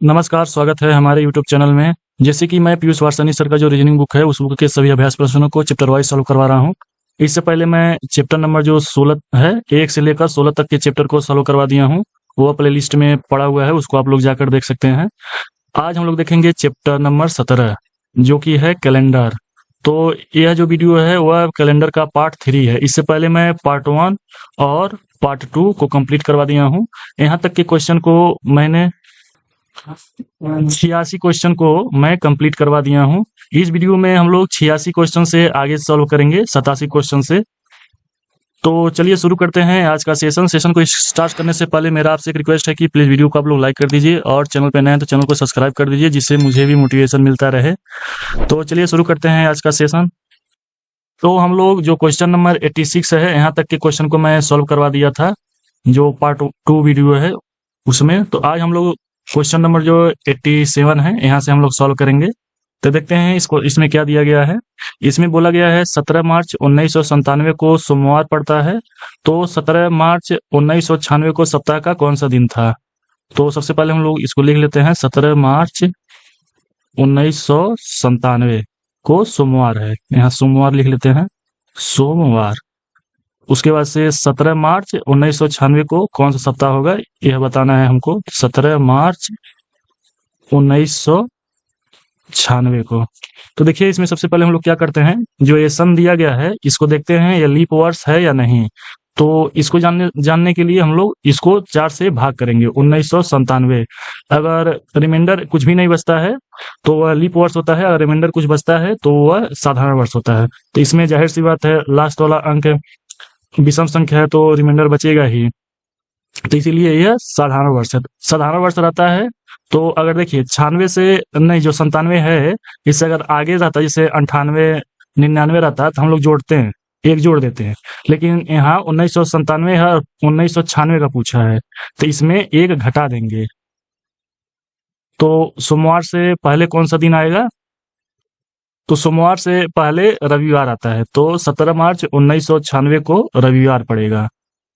नमस्कार, स्वागत है हमारे यूट्यूब चैनल में। जैसे कि मैं पीयूष वारसानी सर का जो रीजनिंग बुक है, उस बुक के सभी अभ्यास प्रश्नों को चैप्टर वाइज सॉल्व करवा रहा हूँ। इससे पहले मैं चैप्टर नंबर जो 16 है, 1 से लेकर 16 तक के चैप्टर को सॉल्व करवा दिया हूँ। वो प्लेलिस्ट में पड़ा हुआ है, उसको आप लोग जाकर देख सकते हैं। आज हम लोग देखेंगे चैप्टर नंबर 17, जो कि है कैलेंडर। तो यह जो वीडियो है वह कैलेंडर का पार्ट 3 है। इससे पहले मैं पार्ट 1 और पार्ट 2 को कंप्लीट करवा दिया हूँ। यहाँ तक के क्वेश्चन को मैंने 86 क्वेश्चन को मैं कंप्लीट करवा दिया हूँ। इस वीडियो में हम लोग 86 क्वेश्चन से आगे सॉल्व करेंगे 87 क्वेश्चन से। तो चलिए शुरू करते हैं आज का सेशन को स्टार्ट करने से पहले मेरा आपसे एक रिक्वेस्ट है कि प्लीज़ वीडियो को आप लोग लाइक कर दीजिए और चैनल पे नए हैं तो चैनल को सब्सक्राइब कर दीजिए, जिससे मुझे भी मोटिवेशन मिलता रहे। तो चलिए शुरू करते हैं आज का सेशन। तो हम लोग जो क्वेश्चन नंबर 86 है, यहाँ तक के क्वेश्चन को मैं सॉल्व करवा दिया था, जो पार्ट 2 वीडियो है उसमें। तो आज हम लोग क्वेश्चन नंबर जो 87 है, यहाँ से हम लोग सॉल्व करेंगे। तो देखते हैं इसमें क्या दिया गया है। इसमें बोला गया है 17 मार्च 1997 को सोमवार पड़ता है। तो 17 मार्च 1996 को सप्ताह का कौन सा दिन था? तो सबसे पहले हम लोग इसको लिख लेते हैं। 17 मार्च 1997 को सोमवार है, यहाँ सोमवार लिख लेते हैं, सोमवार। उसके बाद से 17 मार्च 1996 को कौन सा सप्ताह होगा, यह बताना है हमको। 17 मार्च 1996 को। तो देखिए, इसमें सबसे पहले हम लोग क्या करते हैं, जो ये सन दिया गया है इसको देखते हैं ये लीप वर्ष है या नहीं। तो इसको जानने के लिए हम लोग इसको 4 से भाग करेंगे। 1997, अगर रिमाइंडर कुछ भी नहीं बचता है तो वह लीप वर्ष होता है, अगर रिमाइंडर कुछ बचता है तो वह साधारण वर्ष होता है। तो इसमें जाहिर सी बात है, लास्ट वाला अंक विषम संख्या है तो रिमाइंडर बचेगा ही, तो इसीलिए यह साधारण वर्ष है। साधारण वर्ष रहता है। तो अगर देखिए 96 से नहीं, जो 97 है, इससे अगर आगे रहता, जैसे 98 99 रहता है तो हम लोग जोड़ते हैं, एक जोड़ देते हैं। लेकिन यहाँ 1997 है और 1996 का पूछा है, तो इसमें एक घटा देंगे। तो सोमवार से पहले कौन सा दिन आएगा? तो सोमवार से पहले रविवार आता है, तो 17 मार्च 1996 को रविवार पड़ेगा।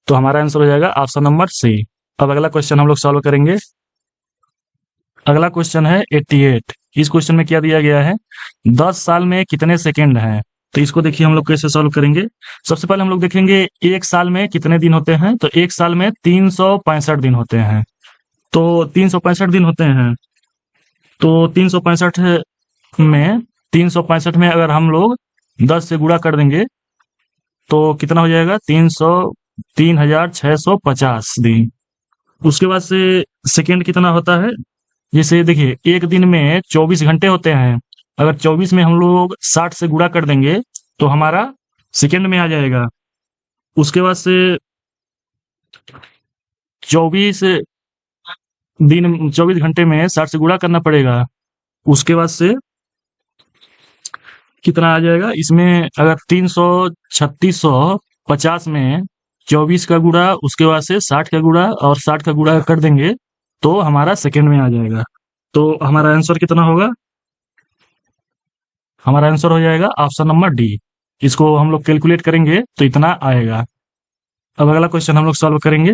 तो हमारा आंसर हो जाएगा ऑप्शन नंबर सी। अब अगला क्वेश्चन हम लोग सॉल्व करेंगे। अगला क्वेश्चन है 88। इस क्वेश्चन में क्या दिया गया है, 10 साल में कितने सेकेंड हैं? तो इसको देखिए हम लोग कैसे सॉल्व करेंगे। सबसे पहले हम लोग देखेंगे एक साल में कितने दिन होते हैं। तो एक साल में 365 दिन होते हैं। तो 365 दिन होते हैं। तो 365 में अगर हम लोग 10 से गुणा कर देंगे तो कितना हो जाएगा, 3650 दिन। उसके बाद से सेकेंड कितना होता है, जैसे देखिए एक दिन में 24 घंटे होते हैं। अगर 24 में हम लोग 60 से गुणा कर देंगे तो हमारा सेकेंड में आ जाएगा। उसके बाद से 24 घंटे में 60 से गुणा करना पड़ेगा। उसके बाद से कितना आ जाएगा, इसमें अगर 3650 में 24 का गुणा, उसके बाद से 60 का गुणा और 60 का गुणा कर देंगे तो हमारा सेकेंड में आ जाएगा। तो हमारा आंसर कितना होगा, हमारा आंसर हो जाएगा ऑप्शन नंबर डी। इसको हम लोग कैलकुलेट करेंगे तो इतना आएगा। अब अगला क्वेश्चन हम लोग सॉल्व करेंगे।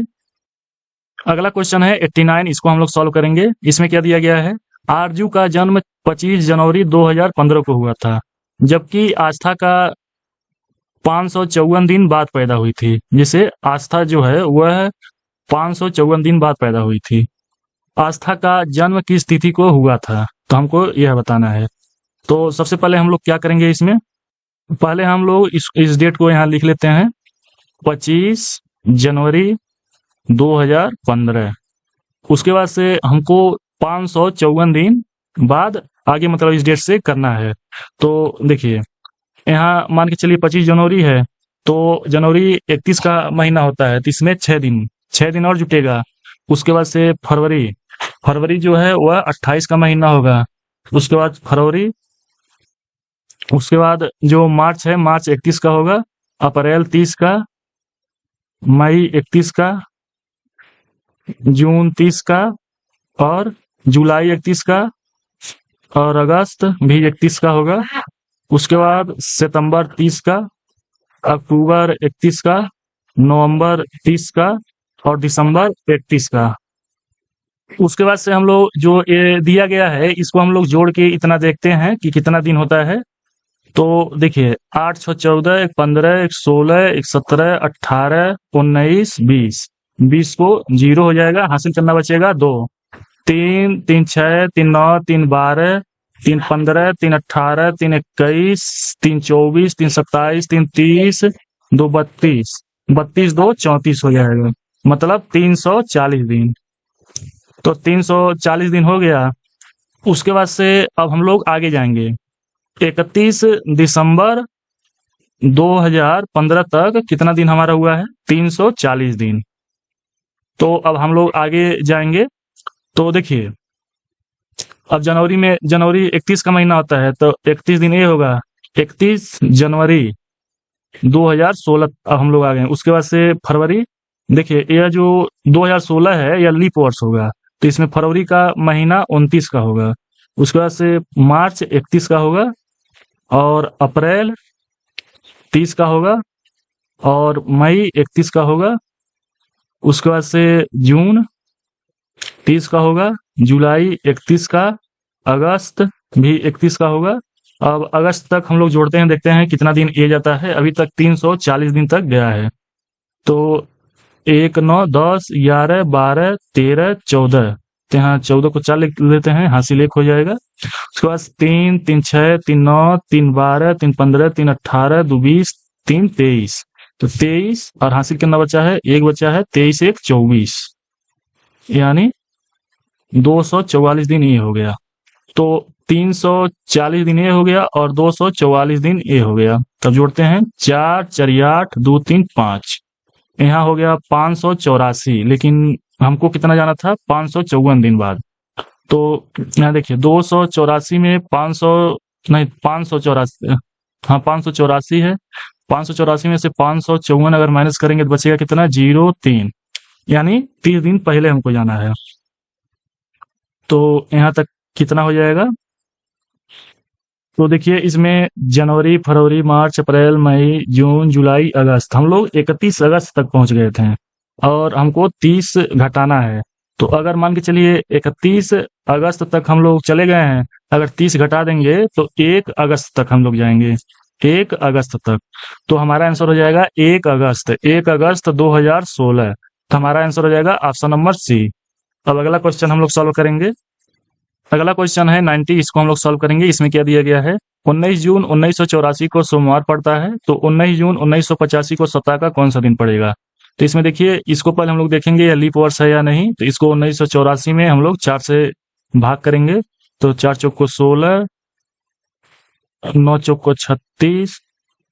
अगला क्वेश्चन है 89। इसको हम लोग सॉल्व करेंगे। इसमें क्या दिया गया है, आरजू का जन्म 25 जनवरी 2015 को हुआ था, जबकि आस्था का 554 दिन बाद पैदा हुई थी। जैसे आस्था जो है वह 554 दिन बाद पैदा हुई थी। आस्था का जन्म किस तिथि को हुआ था, तो हमको यह बताना है। तो सबसे पहले हम लोग क्या करेंगे, इसमें पहले हम लोग इस डेट को यहाँ लिख लेते हैं, 25 जनवरी 2015। उसके बाद से हमको 554 दिन बाद आगे, मतलब इस डेट से करना है। तो देखिए यहाँ मान के चलिए 25 जनवरी है, तो जनवरी 31 का महीना होता है, तो इसमें 6 दिन और जुटेगा। उसके बाद से फरवरी जो है वह 28 का महीना होगा। उसके बाद फरवरी, उसके बाद जो मार्च है, मार्च 31 का होगा, अप्रैल 30 का, मई 31 का, जून 30 का, और जुलाई 31 का, और अगस्त भी 31 का होगा। उसके बाद सितंबर 30 का, अक्टूबर 31 का, नवंबर 30 का, और दिसंबर 31 का। उसके बाद से हम लोग जो ये दिया गया है इसको हम लोग जोड़ के इतना देखते हैं कि कितना दिन होता है। तो देखिए 8 6 14 1 15 1 16 1 17 18 19 20 20 को 0 हो जाएगा, हासिल करना बचेगा 2 3 3 6 3 9 3 12 3 15 3 18 3 21 3 24 3 27 3 30 2 32 32 2 34 हो जाएगा, मतलब 340 दिन। तो 340 दिन हो गया। उसके बाद से अब हम लोग आगे जाएंगे। 31 दिसंबर 2015 तक कितना दिन हमारा हुआ है? 340 दिन। तो अब हम लोग आगे जाएंगे। तो देखिए अब जनवरी 31 का महीना होता है, तो 31 दिन ये होगा 31 जनवरी 2016। अब हम लोग आ गए। उसके बाद से फरवरी, देखिए यह जो 2016 है यह लीप वर्ष होगा, तो इसमें फरवरी का महीना 29 का होगा। उसके बाद से मार्च 31 का होगा, और अप्रैल 30 का होगा, और मई 31 का होगा। उसके बाद से जून 30 का होगा, जुलाई 31 का, अगस्त भी 31 का होगा। अब अगस्त तक हम लोग जोड़ते हैं, देखते हैं कितना दिन ये जाता है। अभी तक 340 दिन तक गया है। तो 1 9 10 11 12 13 14, तो यहाँ 14 को 4 लिख लेते हैं, हासिल 1 हो जाएगा। उसके बाद 3 3 6 3 9 3 12 3 15 3 18 2 20 3 23, तो 23 और हासिल कितना बचा है? 1 बचा है। 23 1 24, यानी 244 दिन ये हो गया। तो 340 दिन ये हो गया और 244 दिन ये हो गया। तब जोड़ते हैं 4 4 8 2 3 5, यहाँ हो गया 584, लेकिन हमको कितना जाना था? 554 दिन बाद। तो यहाँ देखिए 284 में 500 नहीं 584, हाँ 584 है। 584 में से 554 अगर माइनस करेंगे तो बचेगा कितना? 03, यानी 30 दिन पहले हमको जाना है। तो यहाँ तक कितना हो जाएगा? तो देखिए इसमें जनवरी फरवरी मार्च अप्रैल मई जून जुलाई अगस्त, हम लोग 31 अगस्त तक पहुंच गए थे और हमको 30 घटाना है। तो अगर मान के चलिए 31 अगस्त तक हम लोग चले गए हैं, अगर 30 घटा देंगे तो 1 अगस्त तक हम लोग जाएंगे। 1 अगस्त तक, तो हमारा आंसर हो जाएगा 1 अगस्त 2016। तो हमारा आंसर हो जाएगा ऑप्शन नंबर सी। अब अगला क्वेश्चन हम लोग सॉल्व करेंगे। अगला क्वेश्चन है 90, इसको हम लोग सॉल्व करेंगे। इसमें क्या दिया गया है? 19 जून 1984 को सोमवार पड़ता है, तो 19 जून 1985 को सप्ताह का कौन सा दिन पड़ेगा? तो इसमें देखिए, इसको पहले हम लोग देखेंगे या लीप वर्ष है या नहीं। तो इसको 1984 में हम लोग 4 से भाग करेंगे, तो 4 चौक को 16, 9 चौक को 36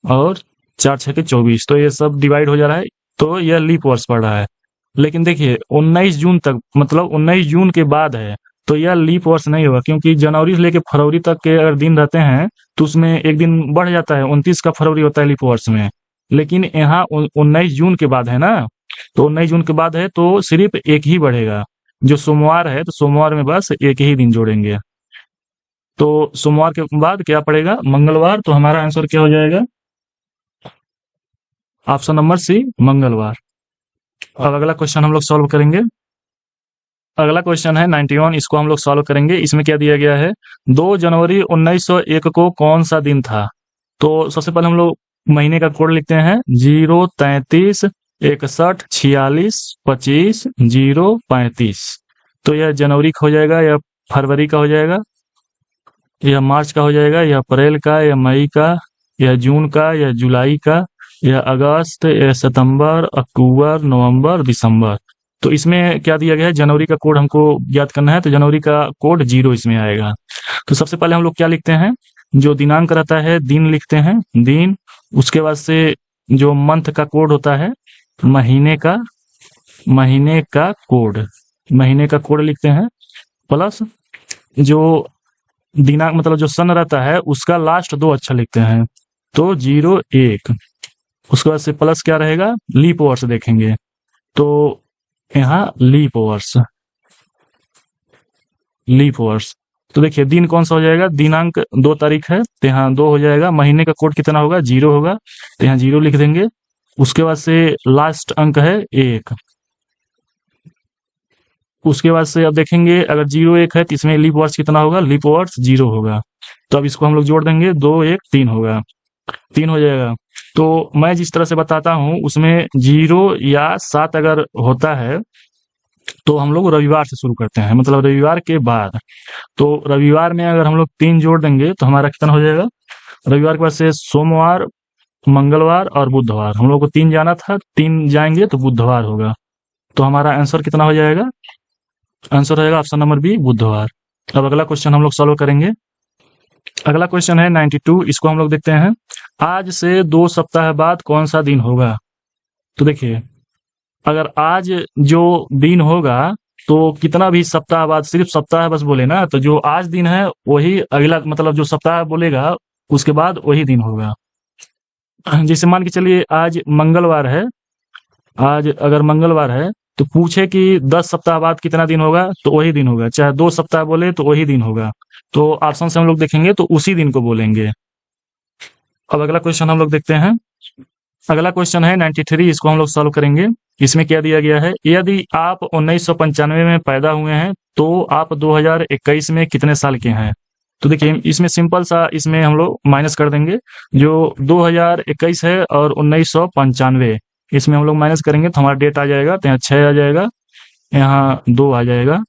और 4 छः के 24, तो ये सब डिवाइड हो जा रहा है, तो यह लीप वर्ष पड़ रहा है। लेकिन देखिए 19 जून तक, मतलब 19 जून के बाद है, तो यह लीप वर्ष नहीं होगा, क्योंकि जनवरी से लेके फरवरी तक के अगर दिन रहते हैं तो उसमें एक दिन बढ़ जाता है। 29 का फरवरी होता है लीप वर्ष में, लेकिन यहाँ 19 जून के बाद है ना, तो 19 जून के बाद है तो सिर्फ एक ही बढ़ेगा, जो सोमवार है, तो सोमवार में बस एक ही दिन जोड़ेंगे। तो सोमवार के बाद क्या पड़ेगा? मंगलवार। तो हमारा आंसर क्या हो जाएगा? ऑप्शन नंबर सी, मंगलवार। अब अगला क्वेश्चन हम लोग सॉल्व करेंगे। अगला क्वेश्चन है 91, इसको हम लोग सॉल्व करेंगे। इसमें क्या दिया गया है? 2 जनवरी 1901 को कौन सा दिन था? तो सबसे पहले हम लोग महीने का कोड लिखते हैं, 0 33 61 46 25 0 35। तो यह जनवरी का हो जाएगा, या फरवरी का हो जाएगा, या मार्च का हो जाएगा, या अप्रैल का, या मई का, या जून का, या जुलाई का, या अगस्त, या सितंबर, अक्टूबर, नवंबर, दिसंबर। तो इसमें क्या दिया गया है? जनवरी का कोड हमको याद करना है, तो जनवरी का कोड 0 इसमें आएगा। तो सबसे पहले हम लोग क्या लिखते हैं? जो दिनांक रहता है दिन लिखते हैं, दिन। उसके बाद से जो मंथ का कोड होता है, महीने का कोड लिखते हैं, प्लस जो दिनांक मतलब जो सन रहता है उसका लास्ट 2 अक्षर लिखते हैं, तो 0 1। उसके बाद से प्लस क्या रहेगा? लीप वर्ष देखेंगे, तो यहाँ लीप वर्ष। तो देखिए दिन कौन सा हो जाएगा? दिनांक 2 तारीख है, तो यहाँ 2 हो जाएगा। महीने का कोड कितना होगा? 0 होगा, तो यहाँ 0 लिख देंगे। उसके बाद से लास्ट अंक है 1, उसके बाद से अब देखेंगे अगर 0 1 है तो इसमें लीप वर्ष कितना होगा, लीप वर्ष 0 होगा। तो अब इसको हम लोग जोड़ देंगे, 2 1 3 होगा, 3 हो जाएगा। तो मैं जिस तरह से बताता हूँ उसमें 0 या 7 अगर होता है तो हम लोग रविवार से शुरू करते हैं, मतलब रविवार के बाद। तो रविवार में अगर हम लोग 3 जोड़ देंगे तो हमारा कितना हो जाएगा, रविवार के बाद से सोमवार, मंगलवार और बुधवार, हम लोग को 3 जाना था, 3 जाएंगे तो बुधवार होगा। तो हमारा आंसर कितना हो जाएगा, आंसर रहेगा ऑप्शन नंबर बी, बुधवार। अब अगला क्वेश्चन हम लोग सॉल्व करेंगे। अगला क्वेश्चन है 92, इसको हम लोग देखते हैं। आज से 2 सप्ताह बाद कौन सा दिन होगा। तो देखिए अगर आज जो दिन होगा तो कितना भी सप्ताह बाद, सिर्फ सप्ताह बस बोले ना, तो जो आज दिन है वही अगला, मतलब जो सप्ताह बोलेगा उसके बाद वही दिन होगा। जैसे मान के चलिए आज मंगलवार है, आज अगर मंगलवार है तो पूछे कि 10 सप्ताह बाद कितना दिन होगा, तो वही दिन होगा। चाहे 2 सप्ताह बोले तो वही दिन होगा। तो ऑप्शन से हम लोग देखेंगे तो उसी दिन को बोलेंगे। अब अगला क्वेश्चन हम लोग देखते हैं। अगला क्वेश्चन है 93, इसको हम लोग सॉल्व करेंगे। इसमें क्या दिया गया है, यदि आप 1995 में पैदा हुए हैं तो आप 2021 में कितने साल के हैं। तो देखिए इसमें सिंपल सा, इसमें हम लोग माइनस कर देंगे। जो 2021 है और 1995, इसमें हम लोग माइनस करेंगे तो हमारा डेट आ जाएगा, तो यहाँ 6 आ जाएगा, यहाँ 2 आ जाएगा,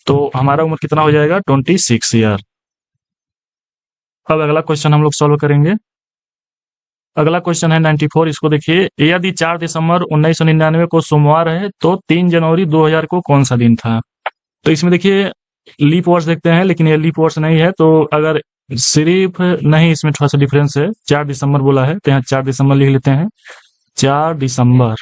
तो हमारा उम्र कितना हो जाएगा, 26 ईयर। अब अगला क्वेश्चन हम लोग सॉल्व करेंगे। अगला क्वेश्चन है 94, इसको देखिए। यदि 4 दिसंबर 1999 को सोमवार है तो 3 जनवरी 2000 को कौन सा दिन था। तो इसमें देखिए लीप वर्ष देखते हैं, लेकिन ये लीप वर्ष नहीं है। तो अगर सिर्फ नहीं, इसमें थोड़ा सा डिफरेंस है। 4 दिसंबर बोला है तो यहाँ 4 दिसंबर लिख लेते हैं। 4 दिसंबर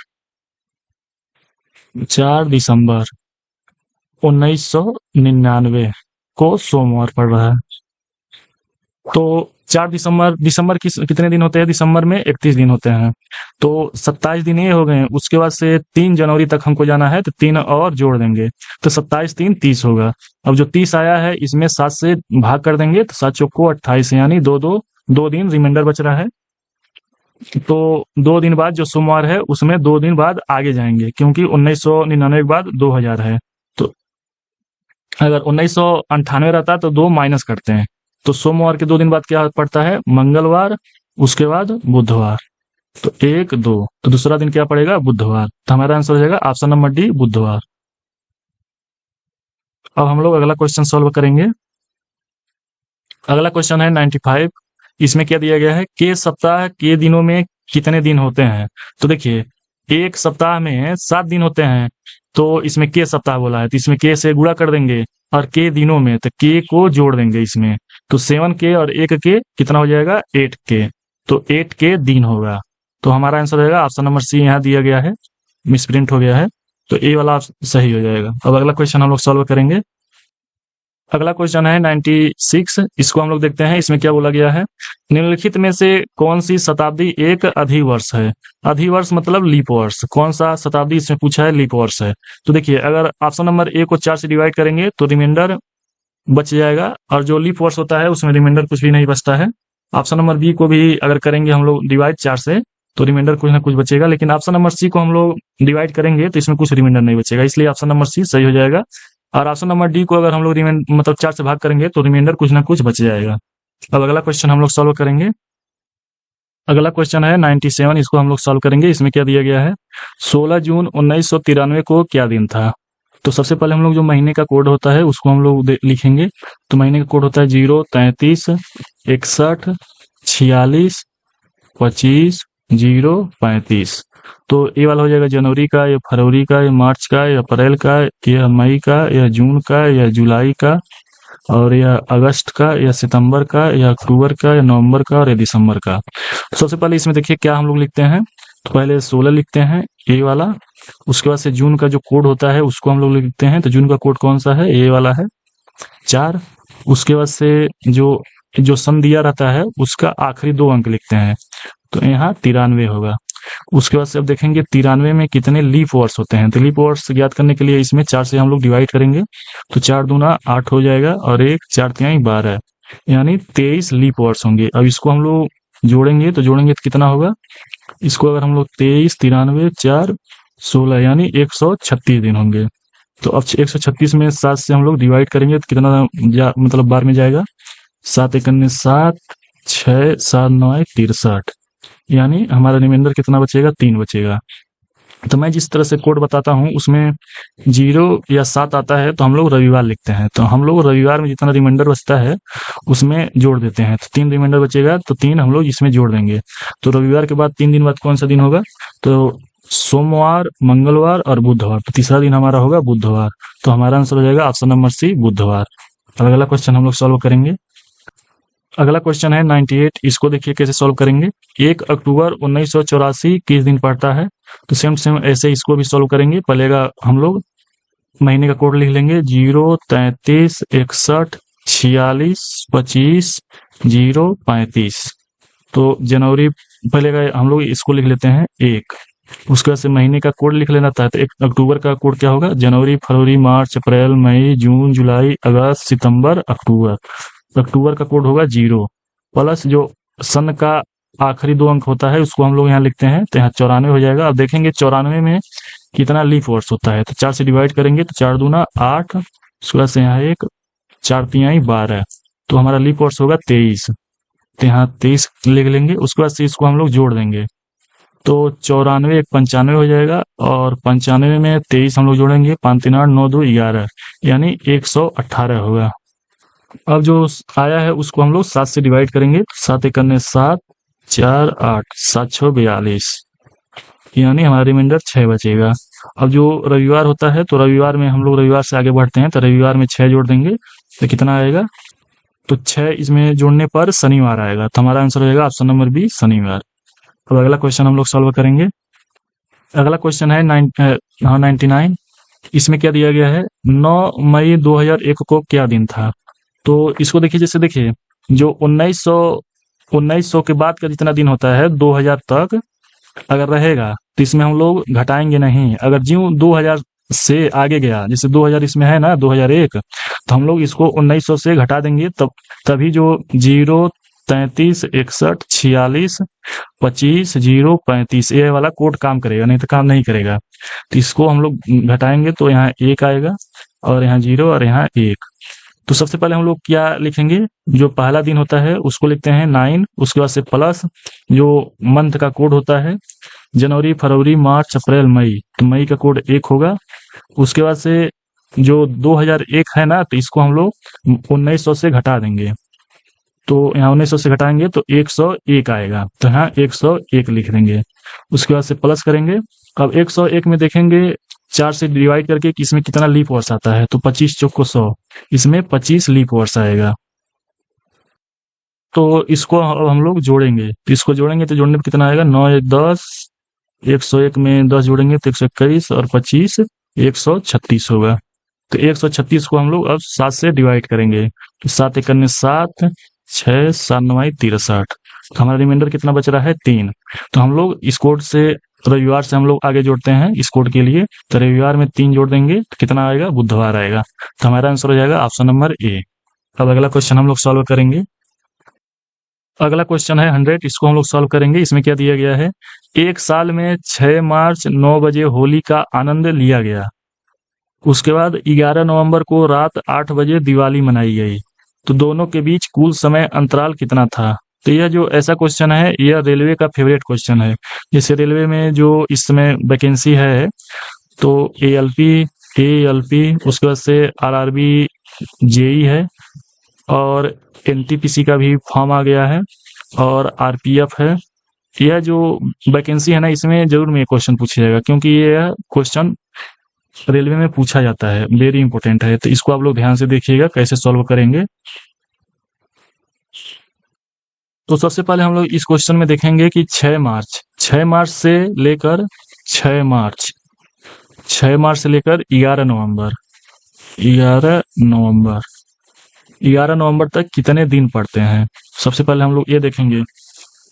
1999 को सोमवार पड़ रहा है। तो 4 दिसंबर कितने दिन होते हैं, दिसंबर में 31 दिन होते हैं। तो 27 दिन ये हो गए। उसके बाद से 3 जनवरी तक हमको जाना है, तो 3 और जोड़ देंगे, तो 27 3 30 होगा। अब जो 30 आया है इसमें 7 से भाग कर देंगे, तो 7 चौको 28, यानी 2 दिन रिमाइंडर बच रहा है। तो 2 दिन बाद जो सोमवार है उसमें 2 दिन बाद आगे जाएंगे, क्योंकि 1999 के बाद 2000 है। तो अगर 1998 रहता तो 2 माइनस करते हैं, तो सोमवार के 2 दिन बाद क्या पड़ता है, मंगलवार, उसके बाद बुधवार। तो 1 2, तो दूसरा दिन क्या पड़ेगा, बुधवार। तो हमारा आंसर हो जाएगा ऑप्शन नंबर डी, बुधवार। अब हम लोग अगला क्वेश्चन सॉल्व करेंगे। अगला क्वेश्चन है 95, इसमें क्या दिया गया है, के सप्ताह के दिनों में कितने दिन होते हैं। तो देखिए एक सप्ताह में 7 दिन होते हैं, तो इसमें के सप्ताह बोला है तो इसमें के से गुणा कर देंगे, और के दिनों में तो के को जोड़ देंगे इसमें। तो 7 के और 1 के कितना हो जाएगा, 8 के। तो 8 के दिन होगा। तो हमारा आंसर रहेगा ऑप्शन नंबर सी, यहाँ दिया गया है, मिसप्रिंट हो गया है, तो ए वाला सही हो जाएगा। अब अगला क्वेश्चन हम लोग सॉल्व करेंगे। अगला क्वेश्चन है 96, इसको हम लोग देखते हैं। इसमें क्या बोला गया है, निम्नलिखित में से कौन सी शताब्दी एक अधिवर्ष है। अधिवर्ष मतलब लीप वर्ष, कौन सा शताब्दी इसमें पूछा है, लीप वर्ष है। तो देखिए अगर ऑप्शन नंबर ए को 4 से डिवाइड करेंगे तो रिमाइंडर बच जाएगा, और जो लीप वर्ष होता है उसमें रिमाइंडर कुछ भी नहीं बचता है। ऑप्शन नंबर बी को भी अगर करेंगे हम लोग डिवाइड 4 से तो रिमाइंडर कुछ ना कुछ बचेगा, लेकिन ऑप्शन नंबर सी को हम लोग डिवाइड करेंगे तो इसमें कुछ रिमाइंडर नहीं बचेगा, इसलिए ऑप्शन नंबर सी सही हो जाएगा। और ऑप्शन नंबर डी को अगर हम लोग मतलब 4 से भाग करेंगे तो रिमाइंडर कुछ ना कुछ बच जाएगा। अब अगला क्वेश्चन हम लोग सॉल्व करेंगे। अगला क्वेश्चन है 97, इसको हम लोग सॉल्व करेंगे। इसमें क्या दिया गया है, 16 जून 1993 को क्या दिन था। तो सबसे पहले हम लोग जो महीने का कोड होता है उसको हम लोग लिखेंगे। तो महीने का कोड होता है 0 33 61 46 25 0 35। तो ये वाला हो जाएगा जनवरी का, या फरवरी का, या मार्च का, या अप्रैल का, या मई का, या जून का, या जुलाई का, और या अगस्त का, या सितंबर का, या अक्टूबर का, या नवंबर का, और या दिसंबर का। सबसे पहले इसमें देखिए क्या हम लोग लिखते हैं, तो पहले 16 लिखते हैं ए वाला। उसके बाद से जून का जो कोड होता है उसको हम लोग लिखते हैं। तो जून का कोड कौन सा है, ए वाला है 4। उसके बाद से जो सन दिया रहता है उसका आखिरी 2 अंक लिखते हैं, तो यहाँ 93 होगा। उसके बाद से अब देखेंगे 93 में कितने लीप वर्ष होते हैं। तो लीप वर्ष ज्ञात करने के लिए इसमें 4 से हम लोग डिवाइड करेंगे, तो 4 दूना 8 हो जाएगा, और 1 4 3 12, यानी 23 लीप वर्ष होंगे। अब इसको हम लोग जोड़ेंगे तो कितना होगा, इसको अगर हम लोग 23 93 4 16, यानी 136 दिन होंगे। तो अब 136 में 7 से हम लोग डिवाइड करेंगे तो कितना मतलब बार में जाएगा, 7 एकन्ने 7, 6 7 9 63, यानी हमारा रिमाइंडर कितना बचेगा, 3 बचेगा। तो मैं जिस तरह से कोड बताता हूँ उसमें 0 या 7 आता है तो हम लोग रविवार लिखते हैं, तो हम लोग रविवार में जितना रिमाइंडर बचता है उसमें जोड़ देते हैं, तो 3 रिमाइंडर बचेगा तो 3 हम लोग इसमें जोड़ देंगे। तो रविवार के बाद 3 दिन बाद कौन सा दिन होगा, तो सोमवार, मंगलवार और बुधवार, तो तीसरा दिन हमारा होगा बुधवार। तो हमारा आंसर हो जाएगा ऑप्शन नंबर सी, बुधवार। अब अगला क्वेश्चन हम लोग सॉल्व करेंगे। अगला क्वेश्चन है 98, इसको देखिए कैसे सॉल्व करेंगे। 1 अक्टूबर 1984 किस दिन पड़ता है, तो सेम सेम ऐसे इसको भी सॉल्व करेंगे। पहलेगा हम लोग महीने का कोड लिख लेंगे 0 33 61 46 25 0 35। तो जनवरी पहलेगा हम लोग इसको लिख लेते हैं 1, उसके बाद से महीने का कोड लिख लेना था। तो 1 अक्टूबर का कोड क्या होगा, जनवरी फरवरी मार्च अप्रैल मई जून जुलाई अगस्त सितंबर अक्टूबर। अक्टूबर का कोड होगा 0 प्लस जो सन का आखिरी 2 अंक होता है उसको हम लोग यहाँ लिखते हैं, तो यहाँ 94 हो जाएगा। अब देखेंगे 94 में कितना लीफ वर्ष होता है, तो 4 से डिवाइड करेंगे तो 4 दूना 8, उसके बाद से यहाँ 1, 4 तिहाई 12, तो हमारा लीफ वर्ष होगा 23, तो यहाँ 23 लिख लेंगे। उसके बाद से इसको हम लोग जोड़ देंगे, तो 94 1 95 हो जाएगा, और 95 में 23 हम लोग जोड़ेंगे, 5 3 8 9 2 11, यानी 118 होगा। अब जो आया है उसको हम लोग 7 से डिवाइड करेंगे, 7 एकन्ने 7, 4 8, 7 6 42, यानी हमारा रिमाइंडर 6 बचेगा। अब जो रविवार होता है तो रविवार में हम लोग रविवार से आगे बढ़ते हैं, तो रविवार में 6 जोड़ देंगे तो कितना आएगा, तो 6 इसमें जोड़ने पर शनिवार आएगा, तो हमारा आंसर हो जाएगा ऑप्शन नंबर बी, शनिवार। अब अगला क्वेश्चन हम लोग सॉल्व करेंगे। अगला क्वेश्चन है 99, इसमें क्या दिया गया है, 9 मई 2001 को क्या दिन था। तो इसको देखिए, जैसे देखिए जो 1900 के बाद का जितना दिन होता है 2000 तक अगर रहेगा तो इसमें हम लोग घटाएंगे नहीं। अगर ज्यों 2000 से आगे गया, जैसे 2000 इसमें है ना 2001, तो हम लोग इसको 1900 से घटा देंगे, तब तभी जो 0 33 61 46 25 0 35 ये वाला कोड काम करेगा, नहीं तो काम नहीं करेगा। तो इसको हम लोग घटाएंगे तो यहाँ 1 आएगा, और यहाँ 0 और यहाँ 1। तो सबसे पहले हम लोग क्या लिखेंगे, जो पहला दिन होता है उसको लिखते हैं 9, उसके बाद से प्लस जो मंथ का कोड होता है जनवरी फरवरी मार्च अप्रैल मई, तो मई का कोड 1 होगा। उसके बाद से जो 2001 है ना, तो इसको हम लोग 1900 से घटा देंगे, तो यहाँ 1900 से घटाएंगे तो 101 आएगा, तो यहाँ 101 लिख देंगे। उसके बाद से प्लस करेंगे। अब 101 में देखेंगे 4 से डिवाइड करके कि इसमें कितना लीप वर्ष आता है, तो 25 चौको 100, इसमें 25 लीप वर्ष आएगा। तो इसको अब हम लोग जोड़ेंगे, तो इसको जोड़ेंगे तो जोड़ने पर कितना आएगा, 9 1 10, 101 में 10 जोड़ेंगे तो 121, और 25 136 होगा। तो 136 को हम लोग अब 7 से डिवाइड करेंगे, तो 7 एकन्ने 7, 6 7 9 63, तो हमारा रिमाइंडर कितना बच रहा है, 3। तो हम लोग इस कोड से रविवार से हम लोग आगे जोड़ते हैं इस कोड के लिए, तो रविवार में 3 जोड़ देंगे तो कितना आएगा, बुधवार आएगा। तो हमारा आंसर हो जाएगा ऑप्शन नंबर ए। अब अगला क्वेश्चन हम लोग सॉल्व करेंगे। अगला क्वेश्चन है 100, इसको हम लोग सॉल्व करेंगे। इसमें क्या दिया गया है, एक साल में 6 मार्च 9 बजे होली का आनंद लिया गया, उसके बाद 11 नवंबर को रात 8 बजे दिवाली मनाई गई, तो दोनों के बीच कुल समय अंतराल कितना था। तो यह जो ऐसा क्वेश्चन है यह रेलवे का फेवरेट क्वेश्चन है। जैसे रेलवे में जो इस समय वैकेंसी है, तो एएलपी उसके बाद से आरआरबी जेई है, और एनटीपीसी का भी फॉर्म आ गया है, और आरपीएफ है। यह जो वैकेंसी है ना, इसमें जरूर में क्वेश्चन पूछा जाएगा, क्योंकि यह क्वेश्चन रेलवे में पूछा जाता है, वेरी इंपॉर्टेंट है। तो इसको आप लोग ध्यान से देखिएगा कैसे सॉल्व करेंगे। तो सबसे पहले हम लोग इस क्वेश्चन में देखेंगे कि 6 मार्च से लेकर 6 मार्च 6 मार्च से लेकर 11 नवंबर 11 नवंबर तक कितने दिन पड़ते हैं। सबसे पहले हम लोग ये देखेंगे।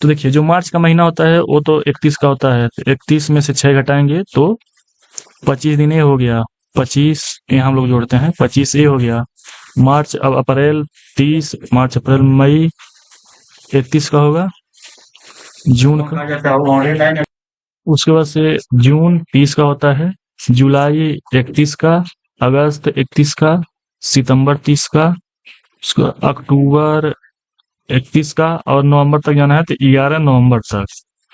तो देखिए जो मार्च का महीना होता है वो तो 31 का होता है, तो 31 में से 6 घटाएंगे तो 25 दिन ये हो गया, 25 ये हम लोग जोड़ते हैं, 25 ये हो गया। मार्च, अब अप्रैल 30, मार्च अप्रैल मई 31 का होगा, जून का, उसके बाद से जून 30 का होता है, जुलाई 31 का, अगस्त 31 का, सितंबर 30 का, उसका अक्टूबर 31 का, और नवंबर तक जाना है तो 11 नवंबर तक।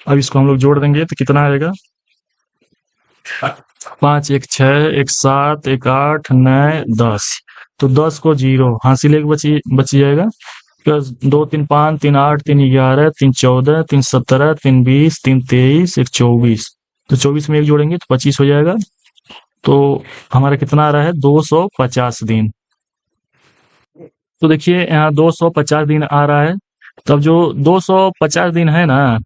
अब इसको हम लोग जोड़ देंगे तो कितना आएगा? 5 1 6 1 7 1 8 9 10। तो 10 को जीरो हासिल एक बची जाएगा, प्लस 2 3 5 3 8 3 11 3 14 3 17 3 20 3 23 1 24। तो 24 में एक जोड़ेंगे तो 25 हो जाएगा। तो हमारा कितना आ रहा है? 250 दिन। तो देखिए यहाँ 250 दिन आ रहा है। तब जो 250 दिन है ना,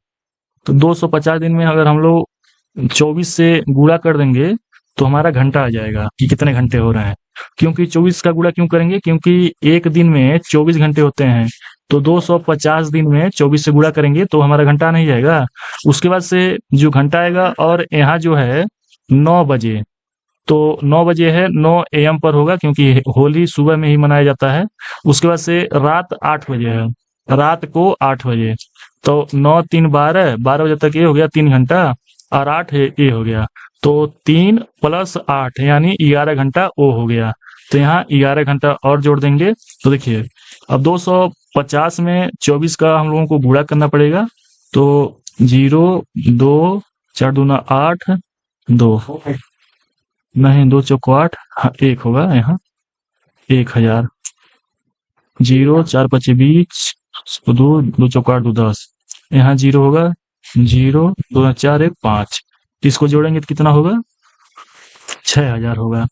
तो 250 दिन में अगर हम लोग 24 से गुणा कर देंगे तो हमारा घंटा आ जाएगा कि कितने घंटे हो रहे हैं। क्योंकि 24 का गुणा क्यों करेंगे? क्योंकि एक दिन में 24 घंटे होते हैं, तो 250 दिन में 24 से गुणा करेंगे तो हमारा घंटा नहीं जाएगा। उसके बाद से जो घंटा आएगा, और यहाँ जो है 9 बजे, तो 9 बजे है, 9 AM पर होगा क्योंकि होली सुबह में ही मनाया जाता है। उसके बाद से रात 8 बजे है, रात को 8 बजे। तो 9 3 12, 12 बजे तक ये हो गया 3 घंटा, और 8 ये हो गया। तो 3 + 8 यानी 11 घंटा वो हो गया। तो यहाँ 11 घंटा और जोड़ देंगे। तो देखिए अब 250 में 24 का हम लोगों को गुणा करना पड़ेगा। तो 0 2 4 दूना 8 2, नहीं 2 चौको 8, हाँ 1 होगा यहाँ 1000। 0 4 5 20, 2 2 चौको 8 2 10, यहाँ 0 होगा, 0 2 4 1 5। इसको जोड़ेंगे तो कितना होगा? 6000 होगा।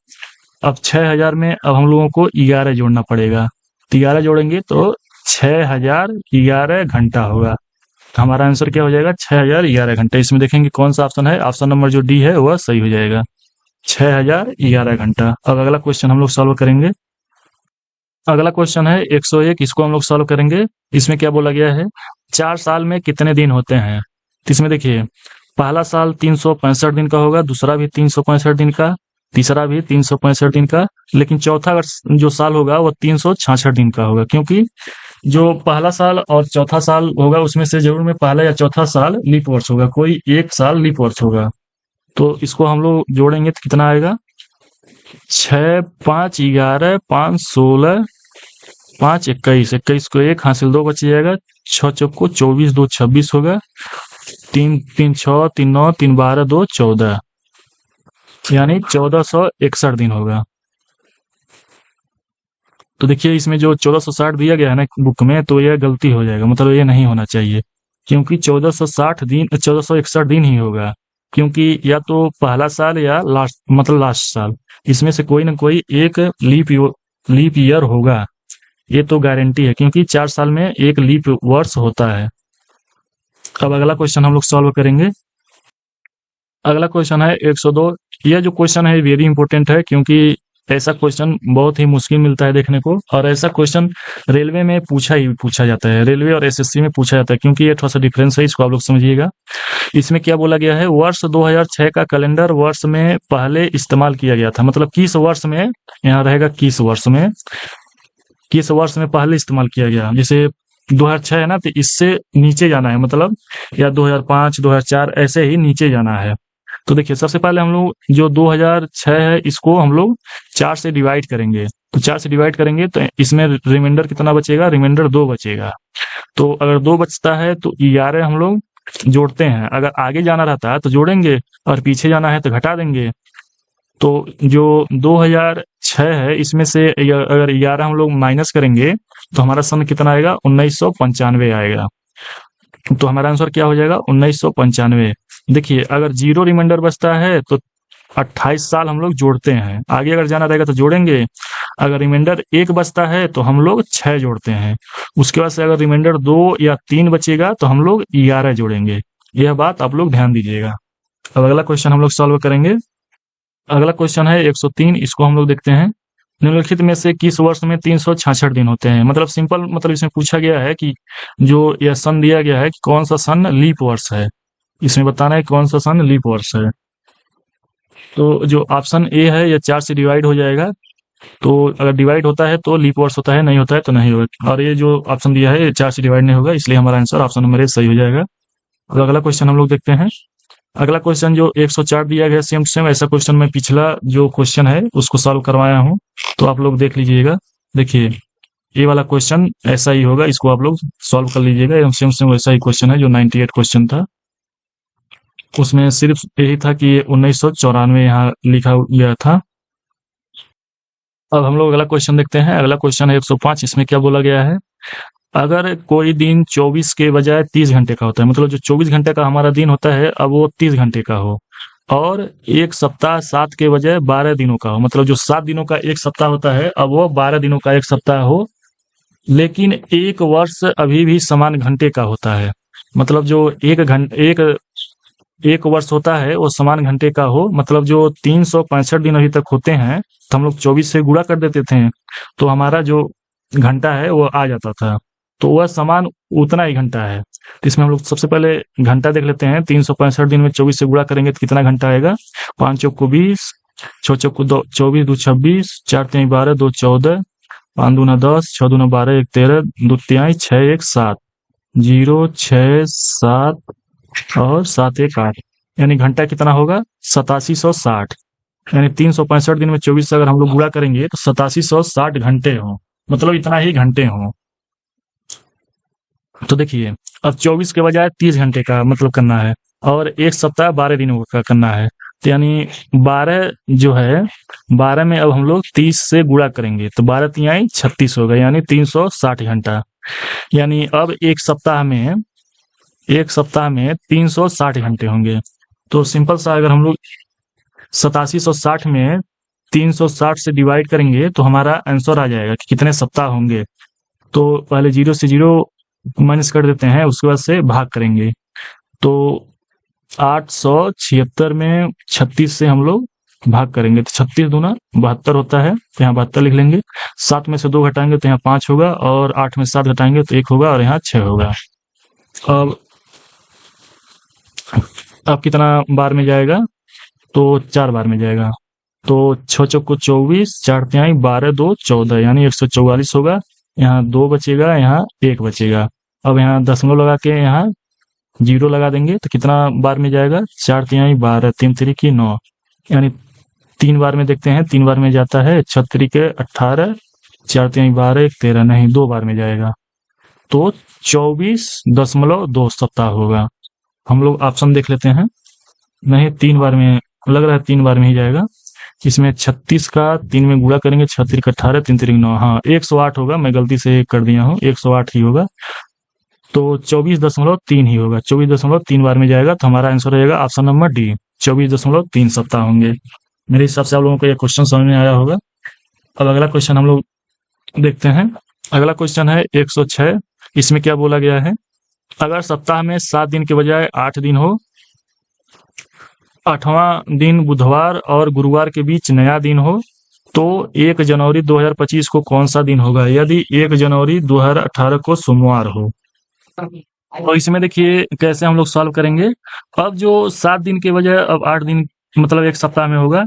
अब 6000 में अब हम लोगों को 11 जोड़ना पड़ेगा। तो 11 जोड़ेंगे तो 6011 घंटा होगा। तो हमारा आंसर क्या हो जाएगा? 6011 घंटे। इसमें देखेंगे कौन सा ऑप्शन है, ऑप्शन नंबर जो डी है वह सही हो जाएगा, 6011 घंटा। अब अगला क्वेश्चन हम लोग सॉल्व करेंगे। अगला क्वेश्चन है 101, इसको हम लोग सॉल्व करेंगे। इसमें क्या बोला गया है? 4 साल में कितने दिन होते हैं? तो इसमें देखिए पहला साल 365 दिन का होगा, दूसरा भी 365 दिन का, तीसरा भी 365 दिन का, लेकिन चौथा अगर जो साल होगा वो 366 दिन का होगा। क्योंकि जो पहला साल और चौथा साल होगा उसमें से जरूर में पहला या चौथा साल लीप वर्ष होगा, कोई एक साल लीप वर्ष होगा। तो इसको हम लोग जोड़ेंगे तो कितना आएगा? 6 5 11 5 16 5 21, 21 को 1 हासिल 2 बच जाएगा, 6 चौको 24 2 26 होगा, 3 3 6 3 9 3 12 2 14, यानी 1461 दिन होगा। तो देखिए इसमें जो 1460 दिया गया है ना बुक में, तो यह गलती हो जाएगा, मतलब ये नहीं होना चाहिए। क्योंकि 1460 दिन 1461 दिन ही होगा, क्योंकि या तो पहला साल या लास्ट मतलब लास्ट साल, इसमें से कोई ना कोई एक लीप ईयर होगा, ये तो गारंटी है, क्योंकि 4 साल में एक लीप वर्ष होता है। अब अगला क्वेश्चन हम लोग सॉल्व करेंगे। अगला क्वेश्चन है 102। यह जो क्वेश्चन है वेरी इंपॉर्टेंट है, क्योंकि ऐसा क्वेश्चन बहुत ही मुश्किल मिलता है देखने को, और ऐसा क्वेश्चन रेलवे में पूछा जाता है, रेलवे और एसएससी में पूछा जाता है, क्योंकि ये थोड़ा सा डिफरेंस है, इसको आप लोग समझिएगा। इसमें क्या बोला गया है? वर्ष 2006 का कैलेंडर वर्ष में पहले इस्तेमाल किया गया था, मतलब किस वर्ष में, यहाँ रहेगा किस वर्ष में पहले इस्तेमाल किया गया। जैसे 2006 है ना, तो इससे नीचे जाना है, मतलब या 2005 2004 ऐसे ही नीचे जाना है। तो देखिए सबसे पहले हम लोग जो 2006 है इसको हम लोग 4 से डिवाइड करेंगे। तो 4 से डिवाइड करेंगे तो इसमें रिमाइंडर कितना बचेगा? रिमाइंडर 2 बचेगा। तो अगर 2 बचता है तो 11 हम लोग जोड़ते हैं। अगर आगे जाना रहता है तो जोड़ेंगे, और पीछे जाना है तो घटा देंगे। तो जो 2006 है इसमें से अगर 11 हम लोग माइनस करेंगे तो हमारा सन कितना आएगा? 1995 आएगा। तो हमारा आंसर क्या हो जाएगा? 1995। देखिए अगर 0 रिमाइंडर बचता है तो 28 साल हम लोग जोड़ते हैं, आगे अगर जाना रहेगा तो जोड़ेंगे। अगर रिमाइंडर 1 बचता है तो हम लोग 6 जोड़ते हैं। उसके बाद से अगर रिमाइंडर 2 या 3 बचेगा तो हम लोग 11 जोड़ेंगे। यह बात आप लोग ध्यान दीजिएगा। अब अगला क्वेश्चन हम लोग सॉल्व करेंगे। अगला क्वेश्चन है 103, इसको हम लोग देखते हैं। निम्नलिखित में से किस वर्ष में 366 दिन होते हैं? मतलब सिंपल, मतलब इसमें पूछा गया है कि जो यह सन दिया गया है कि कौन सा सन लीप वर्ष है, इसमें बताना है कौन सा सन लीप वर्ष है। तो जो ऑप्शन ए है यह 4 से डिवाइड हो जाएगा, तो अगर डिवाइड होता है तो लीप वर्ष होता है, नहीं होता है तो नहीं होगा। और ये जो ऑप्शन दिया है 4 से डिवाइड नहीं होगा, इसलिए हमारा आंसर ऑप्शन नंबर ए सही हो जाएगा। अब अगला क्वेश्चन हम लोग देखते हैं। अगला क्वेश्चन जो 104 दिया गया सेम सेम ऐसा क्वेश्चन मैं पिछला जो क्वेश्चन है उसको सॉल्व करवाया हूँ, तो आप लोग देख लीजिएगा। देखिए ये वाला क्वेश्चन ऐसा ही होगा, इसको आप लोग सॉल्व कर लीजिएगा। एकदम सेम सेम वैसा ही क्वेश्चन है जो 98 क्वेश्चन था, उसमें सिर्फ यही था कि 1994 यहाँ लिखा गया था। अब हम लोग अगला क्वेश्चन देखते हैं। अगला क्वेश्चन है 105। इसमें क्या बोला गया है, अगर कोई दिन 24 के बजाय 30 घंटे का होता है, मतलब जो 24 घंटे का हमारा दिन होता है अब वो 30 घंटे का हो, और एक सप्ताह 7 के बजाय 12 दिनों का हो, मतलब जो 7 दिनों का एक सप्ताह होता है अब वो 12 दिनों का एक सप्ताह हो, लेकिन एक वर्ष अभी भी समान घंटे का होता है। मतलब जो एक वर्ष होता है वो समान घंटे का हो, मतलब जो 365 दिन अभी तक होते हैं तो हम लोग 24 से गुणा कर देते थे, तो हमारा जो घंटा है वो आ जाता था, तो वह समान उतना ही घंटा है। तो इसमें हम लोग सबसे पहले घंटा देख लेते हैं। 365 दिन में 24 से गुणा करेंगे तो कितना घंटा आएगा, 5 चौक को 20, 6 चौक को 24, 2 26, 4 3 12, 2 14, 5 दूना 10, 6 दूना 12, 1 13, 2 तिहाई, 6 1 7, 0 6 7 और 7 1 8, यानी घंटा कितना होगा 8760। यानी 365 दिन में 24 से अगर हम लोग गुणा करेंगे तो 8760 घंटे हों, मतलब इतना ही घंटे हों। तो देखिए अब 24 के बजाय 30 घंटे का मतलब करना है, और एक सप्ताह 12 दिनों का करना है, तो यानी 12 जो है 12 में अब हम लोग 30 से गुणा करेंगे तो 12 तिहाई 36 होगा, यानी 360 घंटा। यानी अब एक सप्ताह में 360 घंटे होंगे। तो सिंपल सा अगर हम लोग 8760 में 360 से डिवाइड करेंगे तो हमारा आंसर आ जाएगा कि कितने सप्ताह होंगे। तो पहले 0 से 0 माइनस कर देते हैं, उसके बाद से भाग करेंगे, तो 876 में 36 से हम लोग भाग करेंगे तो 36 दूना 72 होता है, तो यहाँ 72 लिख लेंगे। 7 में से 2 घटाएंगे तो यहाँ 5 होगा, और 8 में 7 घटाएंगे तो 1 होगा, और यहाँ 6 होगा। अब कितना बार में जाएगा, तो 4 बार में जाएगा। तो 6 चौक को 24, 4 तिहाई 12, 2 14, यानी 144 होगा। यहाँ 2 बचेगा, यहाँ 1 बचेगा। अब यहाँ दशमलव लगा के यहाँ 0 लगा देंगे तो कितना बार में जाएगा, 4 तिहाई 12, 3 तिरिकी 9, यानी 3 बार में देखते हैं, 3 बार में जाता है। 6 तिरिके 18, 4 तिहाई 12, 1 13, नहीं 2 बार में जाएगा, तो 24.2 सप्ताह होगा। हम लोग ऑप्शन देख लेते हैं, नहीं 3 बार में लग रहा है, 3 बार में ही जाएगा। इसमें 36 का 3 में गुणा करेंगे, 6 तिरिक 18, 3 तिरिक 9, हाँ 108 होगा, मैं गलती से कर दिया हूँ, 108 ही होगा, तो 24.3 ही होगा। 24.3 बार में जाएगा, तो हमारा आंसर रहेगा ऑप्शन नंबर डी, 24.3 सप्ताह होंगे। मेरे हिसाब से आप लोगों को यह क्वेश्चन समझ में आया होगा। अब अगला क्वेश्चन हम लोग देखते हैं। अगला क्वेश्चन है 106। इसमें क्या बोला गया है, अगर सप्ताह में 7 दिन के बजाय 8 दिन हो, 8वां दिन बुधवार और गुरुवार के बीच नया दिन हो, तो 1 जनवरी 2025 को कौन सा दिन होगा, यदि 1 जनवरी 2018 को सोमवार हो। तो इसमें देखिए कैसे हम लोग सॉल्व करेंगे। अब जो 7 दिन के बजाय अब 8 दिन मतलब एक सप्ताह में होगा,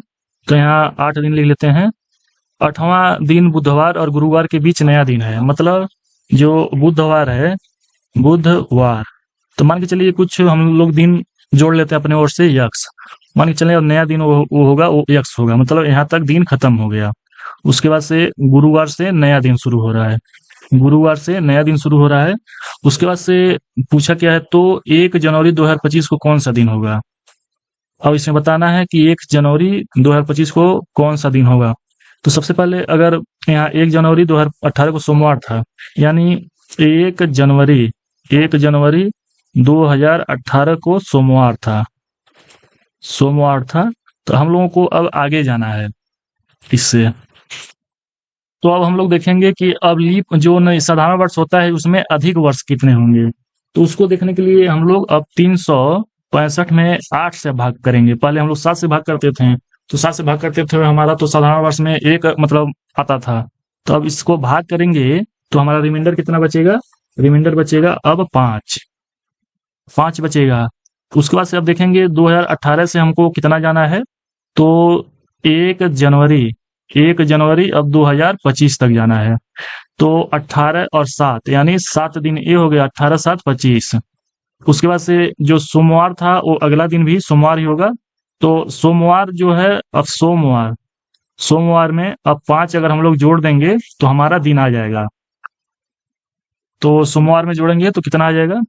तो यहाँ 8 दिन लिख लेते हैं। 8वां दिन बुधवार और गुरुवार के बीच नया दिन है, मतलब जो बुधवार है, बुधवार, तो मान के चलिए कुछ हम लोग दिन जोड़ लेते हैं अपने ओर से, यक्स मान के चलिए, और नया दिन वो होगा, वो यक्स होगा, मतलब यहाँ तक दिन खत्म हो गया। उसके बाद से गुरुवार से नया दिन शुरू हो रहा है, गुरुवार से नया दिन शुरू हो रहा है। उसके बाद से पूछा क्या है, तो 1 जनवरी 2025 को कौन सा दिन होगा। अब इसमें बताना है कि 1 जनवरी 2025 को कौन सा दिन होगा। तो सबसे पहले अगर यहाँ 1 जनवरी 2018 को सोमवार था, यानी 1 जनवरी 2018 को सोमवार था, तो हम लोगों को अब आगे जाना है इससे। तो अब हम लोग देखेंगे कि अब लीप जो साधारण वर्ष होता है उसमें अधिक वर्ष कितने होंगे, तो उसको देखने के लिए हम लोग अब 365 में 8 से भाग करेंगे। पहले हम लोग 7 से भाग करते थे, तो 7 से भाग करते थे हमारा तो साधारण वर्ष में 1 मतलब आता था, तो अब इसको भाग करेंगे तो हमारा रिमाइंडर कितना बचेगा, रिमाइंडर बचेगा अब 5 बचेगा। उसके बाद से अब देखेंगे 2018 से हमको कितना जाना है, तो 1 जनवरी अब 2025 तक जाना है, तो 18 और 7 यानी 7 दिन ये हो गया, 18 7 25, उसके बाद से जो सोमवार था वो अगला दिन भी सोमवार ही होगा। तो सोमवार जो है, अब सोमवार सोमवार में अब 5 अगर हम लोग जोड़ देंगे तो हमारा दिन आ जाएगा। तो सोमवार में जोड़ेंगे तो कितना आ जाएगा?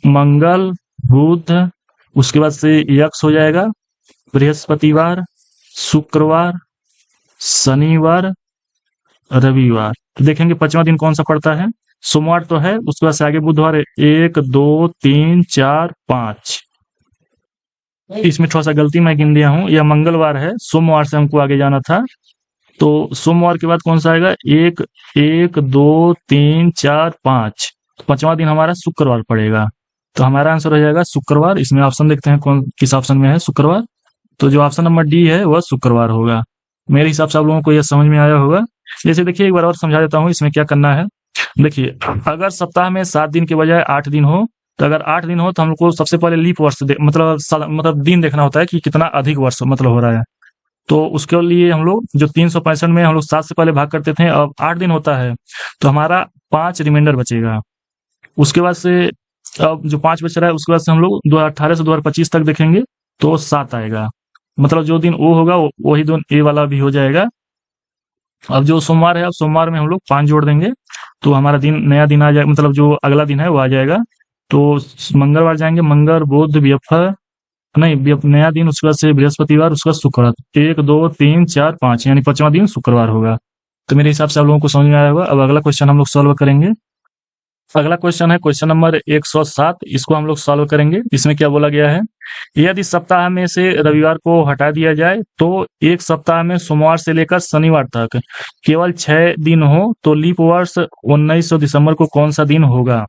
मंगल, बुध, उसके बाद से यक्ष हो जाएगा, बृहस्पतिवार, शुक्रवार, शनिवार, रविवार। तो देखेंगे 5वां दिन कौन सा पड़ता है। सोमवार तो है, उसके बाद से आगे बुधवार है, 1 2 3 4 5। इसमें थोड़ा सा गलती मैं गिन दिया हूँ, यह मंगलवार है, सोमवार से हमको आगे जाना था। तो सोमवार के बाद कौन सा आएगा? 1 1 2 3 4 5। 5वां दिन हमारा शुक्रवार पड़ेगा। तो हमारा आंसर हो जाएगा शुक्रवार। इसमें ऑप्शन देखते हैं कौन किस ऑप्शन में है शुक्रवार। तो जो ऑप्शन नंबर डी है वह शुक्रवार होगा। मेरे हिसाब से आप लोगों को यह समझ में आया होगा। जैसे देखिए, एक बार और समझा देता हूँ इसमें क्या करना है। देखिए, अगर सप्ताह में 7 दिन के बजाय 8 दिन हो, तो अगर 8 दिन हो तो हमको सबसे पहले लीप वर्ष मतलब दिन देखना होता है कि कितना अधिक वर्ष मतलब हो रहा है। तो उसके लिए हम लोग जो 365 में हम लोग 7 से पहले भाग करते थे, अब 8 दिन होता है तो हमारा 5 रिमाइंडर बचेगा। उसके बाद से अब जो 5 बच रहा है उसके बाद से हम लोग 2018 से 2025 तक देखेंगे तो 7 आएगा। मतलब जो दिन वो होगा वही दिन ए वाला भी हो जाएगा। अब जो सोमवार है, अब सोमवार में हम लोग 5 जोड़ देंगे तो हमारा दिन नया दिन आ जाएगा, मतलब जो अगला दिन है वो आ जाएगा। तो मंगलवार जाएंगे, मंगल बुध बृहस्पति नहीं नया दिन, उसके बाद से बृहस्पतिवार, उसके बाद शुक्रवार। 1 2 3 4 5 यानी 5वां दिन शुक्रवार होगा। तो मेरे हिसाब से आप लोगों को समझ में आया होगा। अब अगला क्वेश्चन हम लोग सॉल्व करेंगे। अगला क्वेश्चन है क्वेश्चन नंबर 107। इसको हम लोग सॉल्व करेंगे। इसमें क्या बोला गया है, यदि सप्ताह में से रविवार को हटा दिया जाए तो एक सप्ताह में सोमवार से लेकर शनिवार तक केवल 6 दिन हो तो लीप वर्ष 1900 दिसंबर को कौन सा दिन होगा।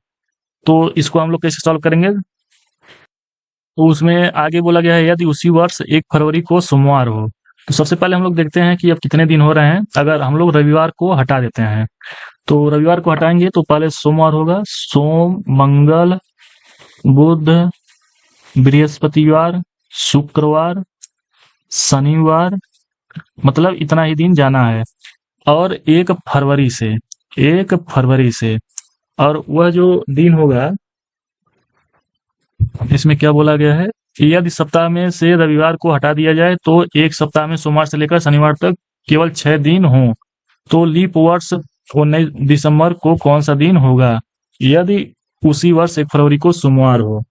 तो इसको हम लोग कैसे सॉल्व करेंगे। तो उसमें आगे बोला गया है यदि उसी वर्ष 1 फरवरी को सोमवार हो। तो सबसे पहले हम लोग देखते हैं कि अब कितने दिन हो रहे हैं। अगर हम लोग रविवार को हटा देते हैं तो रविवार को हटाएंगे तो पहले सोमवार होगा, सोम, मंगल, बुध, बृहस्पतिवार, शुक्रवार, शनिवार, मतलब इतना ही दिन जाना है। और 1 फरवरी से और वह जो दिन होगा, इसमें क्या बोला गया है, यदि सप्ताह में से रविवार को हटा दिया जाए तो एक सप्ताह में सोमवार से लेकर शनिवार तक केवल 6 दिन हों तो लीप वर्ष 19 दिसंबर को कौन सा दिन होगा, यदि उसी वर्ष 1 फरवरी को सोमवार हो।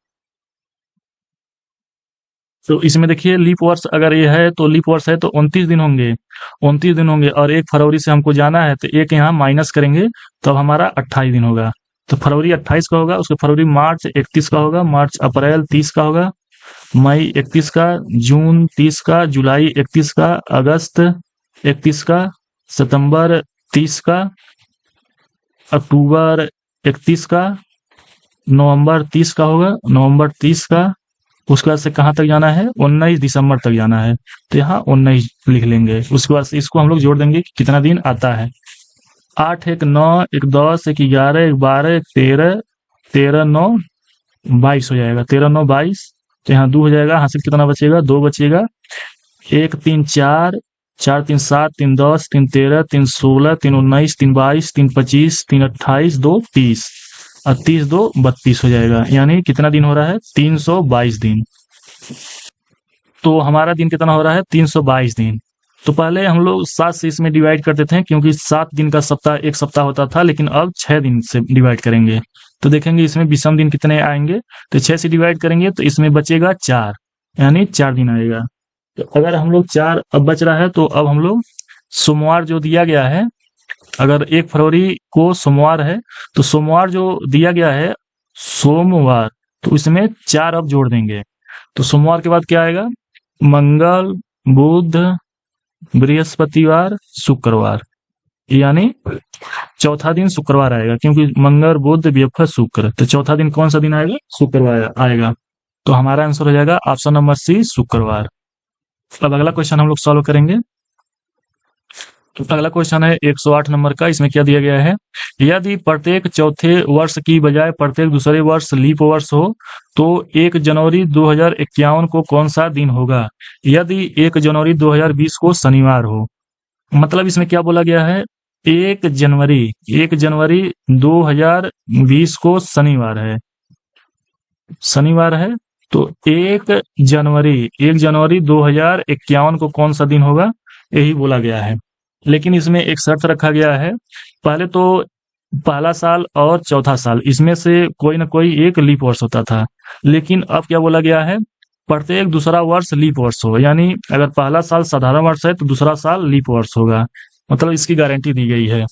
तो इसमें देखिए, लीप वर्ष अगर ये है तो लीप वर्ष है तो 29 दिन होंगे, 29 दिन होंगे। और 1 फरवरी से हमको जाना है तो एक यहाँ माइनस करेंगे तो हमारा 28 दिन होगा। तो फरवरी 28 का होगा, उसके फरवरी मार्च 31 का होगा, मार्च अप्रैल 30 का होगा, मई 31 का, जून 30 का, जुलाई 31 का, अगस्त 31 का, सितंबर 30 का, अक्टूबर 31 का, नवंबर 30 का होगा, नवंबर 30 का। उसके बाद से कहाँ तक जाना है, 19 दिसंबर तक जाना है तो यहाँ 19 लिख लेंगे। उसके बाद से इसको हम लोग जोड़ देंगे कि कितना दिन आता है। 8 1 9 1 10 1 11 1 12 1 13 13 9 22 हो जाएगा। 13 9 22। तो यहाँ 2 हो जाएगा, हासिल कितना बचेगा, 2 बचेगा। 1 3 4 4 3 7 3 10 3 13 3 16 3 19 3 22 3 25 3 28 2 30 और 30 2 32 हो जाएगा। यानी कितना दिन हो रहा है, 322 दिन। तो हमारा दिन कितना हो रहा है, 322 दिन। तो पहले हम लोग 7 से इसमें डिवाइड करते थे क्योंकि 7 दिन का सप्ताह एक सप्ताह होता था, लेकिन अब 6 दिन से डिवाइड करेंगे। तो देखेंगे इसमें विषम दिन कितने आएंगे। तो 6 से डिवाइड करेंगे तो इसमें बचेगा 4, यानी 4 दिन आएगा। तो अगर हम लोग 4 अब बच रहा है तो अब हम लोग सोमवार जो दिया गया है, अगर 1 फरवरी को सोमवार है तो सोमवार जो दिया गया है सोमवार, तो इसमें 4 अब जोड़ देंगे। तो सोमवार के बाद क्या आएगा, मंगल, बुध, बृहस्पतिवार, शुक्रवार, यानी चौथा दिन शुक्रवार आएगा क्योंकि मंगल बुध बृहस्पति शुक्र। तो चौथा दिन कौन सा दिन आएगा, शुक्रवार आएगा। तो हमारा आंसर हो जाएगा ऑप्शन नंबर सी, शुक्रवार। अब अगला क्वेश्चन हम लोग सॉल्व करेंगे। तो अगला क्वेश्चन है 108 नंबर का। इसमें क्या दिया गया है, यदि प्रत्येक चौथे वर्ष की बजाय प्रत्येक दूसरे वर्ष लीप वर्ष हो तो 1 जनवरी 2051 को कौन सा दिन होगा, यदि 1 जनवरी 2020 को शनिवार हो। मतलब इसमें क्या बोला गया है, 1 जनवरी 2020 को शनिवार है। शनिवार है, तो 1 जनवरी 2051 को कौन सा दिन होगा, यही बोला गया है। लेकिन इसमें एक शर्त रखा गया है, पहले तो पहला साल और चौथा साल इसमें से कोई ना कोई एक लीप वर्ष होता था, लेकिन अब क्या बोला गया है, प्रत्येक दूसरा वर्ष लीप वर्ष हो, यानी अगर पहला साल साधारण वर्ष है तो दूसरा साल लीप वर्ष होगा, मतलब इसकी गारंटी दी गई है।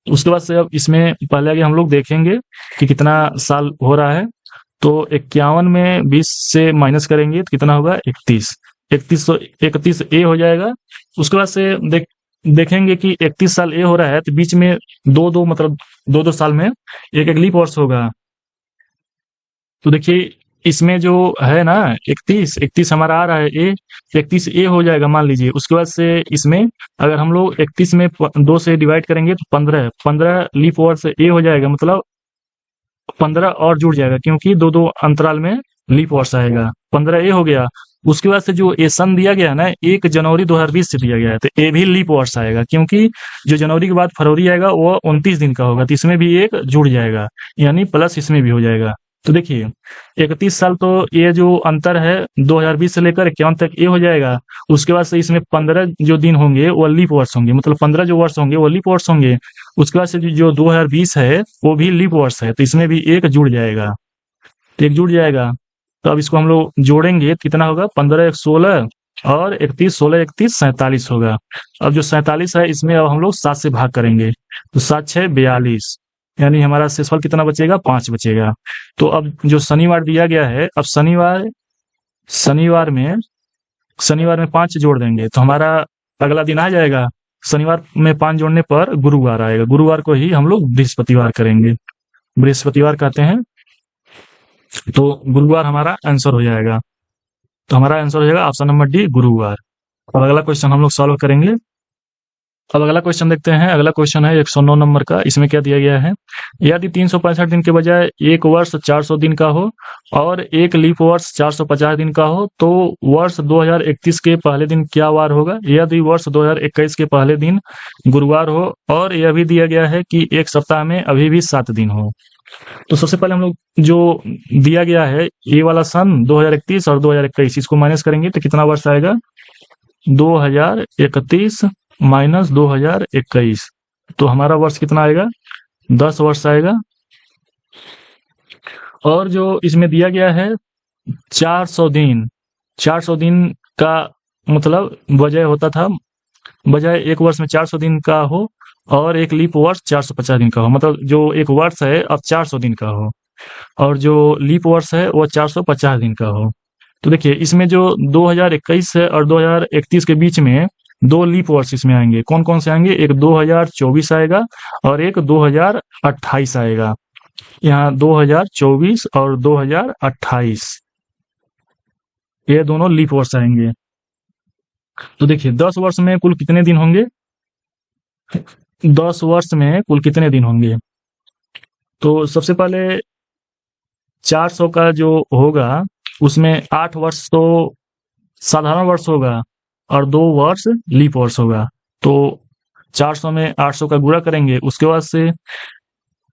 उसके बाद से अब इसमें पहले आगे हम लोग देखेंगे कि कितना साल हो रहा है। तो 51 में 20 से माइनस करेंगे तो कितना होगा, 31। 31 ए हो जाएगा। उसके बाद से देखेंगे कि 31 साल ए हो रहा है तो बीच में दो मतलब दो साल में एक एक लीप वर्ष होगा। तो देखिए इसमें जो है ना 31 हमारा आ रहा है ए, 31 ए हो जाएगा मान लीजिए। उसके बाद से इसमें अगर हम लोग 31 में 2 से डिवाइड करेंगे तो 15 लीप वर्ष ए हो जाएगा, मतलब 15 और जुड़ जाएगा क्योंकि दो अंतराल में लीप वर्ष आएगा। 15 ए हो गया। उसके बाद से जो ए सन दिया गया है ना 1 जनवरी 2020 से दिया गया है, तो ए भी लीप वर्ष आएगा क्योंकि जो जनवरी के बाद फरवरी आएगा वो 29 दिन का होगा, तो इसमें भी एक जुड़ जाएगा, यानी प्लस इसमें भी हो जाएगा। तो देखिए 31 साल तो ये जो अंतर है 2020 से लेकर 51 तक ये हो जाएगा। उसके बाद से इसमें 15 जो दिन होंगे वो लीप वर्ष होंगे, मतलब 15 जो वर्ष होंगे वो लीप वर्ष होंगे। उसके बाद से जो 2020 है वो भी लीप वर्ष है, तो इसमें भी एक जुड़ जाएगा, तो एक जुड़ जाएगा। तो अब इसको हम लोग जोड़ेंगे तो कितना होगा, 15 एक 16 और 31 16 31 47 होगा। अब जो 47 है इसमें अब हम लोग 7 से भाग करेंगे, तो 7 6 42, यानी हमारा शेषफल कितना बचेगा, 5 बचेगा। तो अब जो शनिवार दिया गया है, अब शनिवार में 5 जोड़ देंगे तो हमारा अगला दिन आ जाएगा। शनिवार में 5 जोड़ने पर गुरुवार आएगा, गुरुवार को ही हम लोग बृहस्पतिवार करेंगे, बृहस्पतिवार कहते हैं। तो गुरुवार हमारा आंसर हो जाएगा, तो हमारा आंसर हो जाएगा ऑप्शन नंबर डी, गुरुवार। अब अगला क्वेश्चन हम लोग सॉल्व करेंगे। अब अगला क्वेश्चन देखते हैं। अगला क्वेश्चन है 109 नंबर का। इसमें क्या दिया गया है, यदि 365 दिन के बजाय एक वर्ष 400 दिन का हो और एक लीप वर्ष 450 दिन का हो तो वर्ष 2031 के पहले दिन क्या वार होगा। यदि वर्ष 2021 के पहले दिन गुरुवार हो और यह भी दिया गया है कि एक सप्ताह में अभी भी 7 दिन हो। तो सबसे पहले हम लोग जो दिया गया है ये वाला सन 2031 और 2021 इसको माइनस करेंगे तो कितना वर्ष आएगा, 2031 माइनस 2021, तो हमारा वर्ष कितना आएगा, 10 वर्ष आएगा। और जो इसमें दिया गया है 400 दिन का मतलब बजाय होता था, बजाय एक वर्ष में 400 दिन का हो और एक लीप वर्ष 450 दिन का हो, मतलब जो एक वर्ष है अब 400 दिन का हो और जो लीप वर्ष है वो 450 दिन का हो। तो देखिए इसमें जो 2021 है और 2031 के बीच में 2 लीप वर्ष इसमें आएंगे। कौन कौन से आएंगे, एक 2024 आएगा और एक 2028 आएगा। यहाँ 2024 और 2028 ये दोनों लीप वर्ष आएंगे। तो देखिए 10 वर्ष में कुल कितने दिन होंगे, 10 वर्ष में कुल कितने दिन होंगे। तो सबसे पहले 400 का जो होगा उसमें 8 वर्ष तो साधारण वर्ष होगा और 2 वर्ष लीप वर्ष होगा। तो 400 में 800 का गुणा करेंगे, उसके बाद से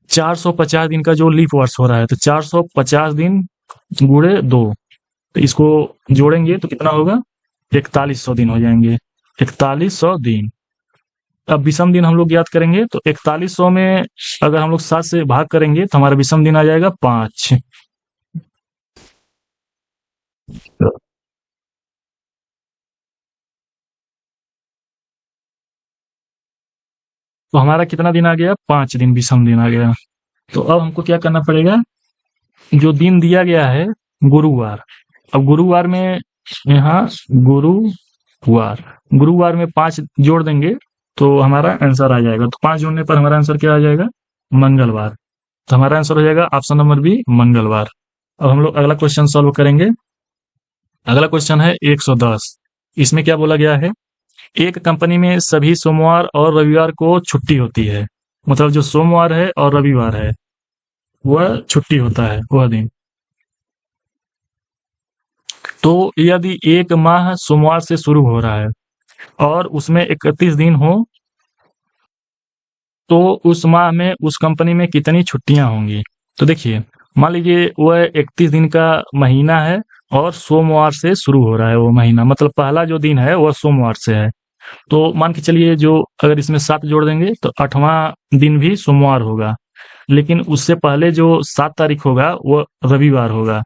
450 दिन का जो लीप वर्ष हो रहा है तो 450 दिन गुणे 2, तो इसको जोड़ेंगे तो कितना होगा, 4100 दिन हो जाएंगे, 4100 दिन। अब विषम दिन हम लोग याद करेंगे तो 4100 में अगर हम लोग 7 से भाग करेंगे तो हमारा विषम दिन आ जाएगा 5। तो हमारा कितना दिन आ गया, 5 दिन विषम दिन आ गया। तो अब हमको क्या करना पड़ेगा, जो दिन दिया गया है गुरुवार, अब गुरुवार में यहाँ गुरुवार में 5 जोड़ देंगे तो हमारा आंसर आ जाएगा। तो 5 जोड़ने पर हमारा आंसर क्या आ जाएगा, मंगलवार। तो हमारा आंसर हो जाएगा ऑप्शन नंबर बी, मंगलवार। अब हम लोग अगला क्वेश्चन सॉल्व करेंगे। अगला क्वेश्चन है 110। इसमें क्या बोला गया है, एक कंपनी में सभी सोमवार और रविवार को छुट्टी होती है, मतलब जो सोमवार है और रविवार है वह छुट्टी होता है वह दिन। तो यदि एक माह सोमवार से शुरू हो रहा है और उसमें 31 दिन हो तो उस माह में उस कंपनी में कितनी छुट्टियां होंगी। तो देखिए मान लीजिए वह 31 दिन का महीना है और सोमवार से शुरू हो रहा है वो महीना, मतलब पहला जो दिन है वह सोमवार से है। तो मान के चलिए जो अगर इसमें 7 जोड़ देंगे तो 8वां दिन भी सोमवार होगा, लेकिन उससे पहले जो 7 तारीख होगा वो रविवार होगा।